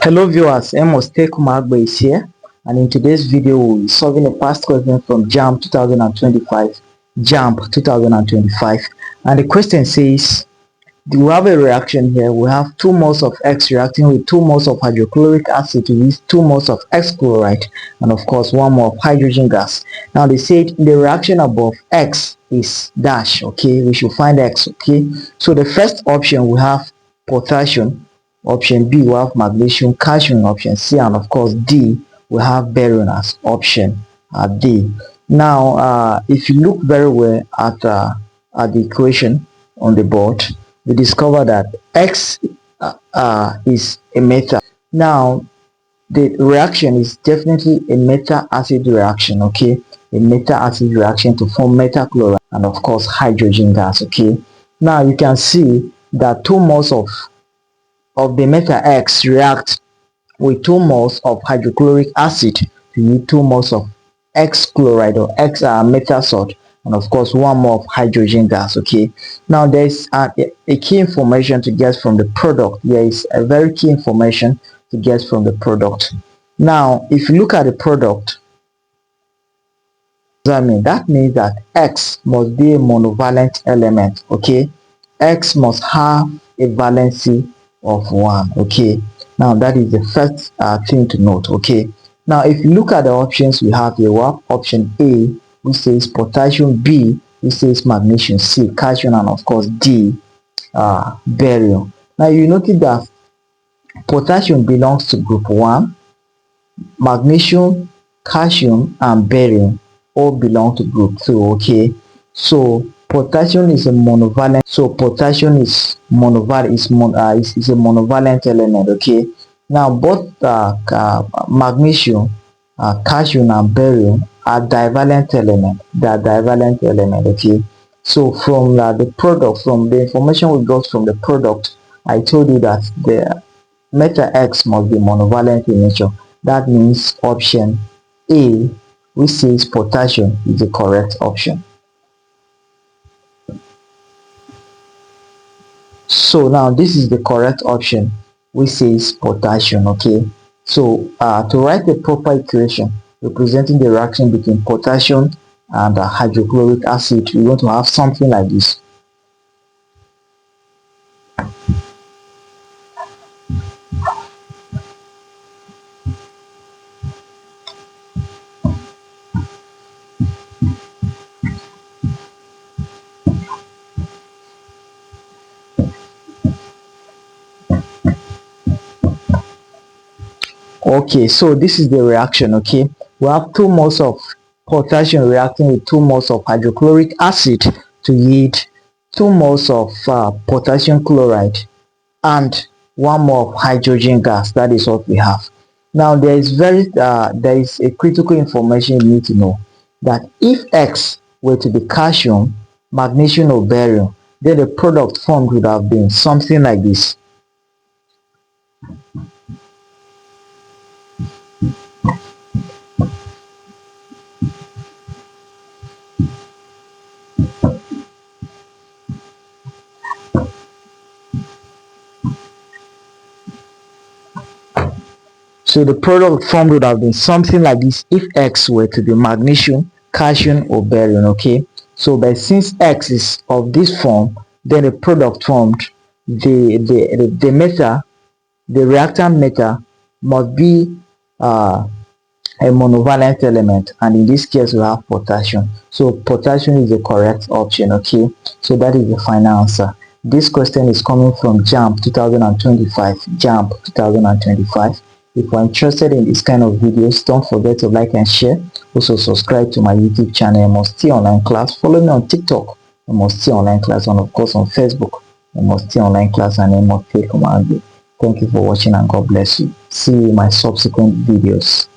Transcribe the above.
Hello viewers, Amos Tekumagbe is here, and in today's video we'll be solving a past question from JAMB 2025. JAMB 2025, and the question says, we have a reaction here. We have 2 moles of X reacting with 2 moles of hydrochloric acid to with 2 moles of X chloride, and of course 1 mole of hydrogen gas. Now they said the reaction above X is dash. Okay, we should find X. Okay, so the first option we have potassium, option B we have magnesium, calcium option C, and of course D we have barium as option D. Now if you look very well at the equation on the board, we discover that X is a metal. Now the reaction is definitely a metal acid reaction. Okay, a metal acid reaction to form metal chloride and of course hydrogen gas. Okay, now you can see that 2 moles of the metal X react with 2 moles of hydrochloric acid to yield 2 moles of X chloride or X metal salt, and of course 1 mole of hydrogen gas. Okay, now there's a key information to get from the product. There is a very key information to get from the product. Now if you look at the product, that means that X must be a monovalent element. Okay, X must have a valency of 1. Okay, now that is the first thing to note. Okay, now if you look at the options we have here, we have option A which says potassium, B which says magnesium, C calcium, and of course D barium. Now you notice that potassium belongs to group 1, magnesium, calcium, and barium all belong to group 2. Okay, so potassium is a monovalent, so potassium is monovalent, is a monovalent element. Okay, now both magnesium, calcium, and barium are divalent element. They are divalent element. Okay, so from the product, from the information we got from the product, I told you that the metal X must be monovalent in nature. That means option A, which says potassium, is the correct option. So now this is the correct option, which says potassium. Okay, so to write the proper equation representing the reaction between potassium and hydrochloric acid, we want to have something like this. Okay, so this is the reaction. Okay, we have 2 moles of potassium reacting with 2 moles of hydrochloric acid to yield 2 moles of potassium chloride and 1 mole of hydrogen gas. That is what we have. Now there is a critical information you need to know, that if X were to be calcium, magnesium, or barium, then the product formed would have been something like this. So the product formed would have been something like this if X were to be magnesium, calcium, or barium. Okay, so but since X is of this form, then the product formed, the metal, the reactant metal, must be a monovalent element, and in this case we have potassium. So potassium is the correct option. Okay, so that is the final answer. This question is coming from JAMB 2025. JAMB 2025. If you're interested in this kind of videos, don't forget to like and share. Also subscribe to my YouTube channel, MST Online Class. Follow me on TikTok, MST Online Class, and of course on Facebook, MST Online Class and MST Command. Thank you for watching, and God bless you. See you in my subsequent videos.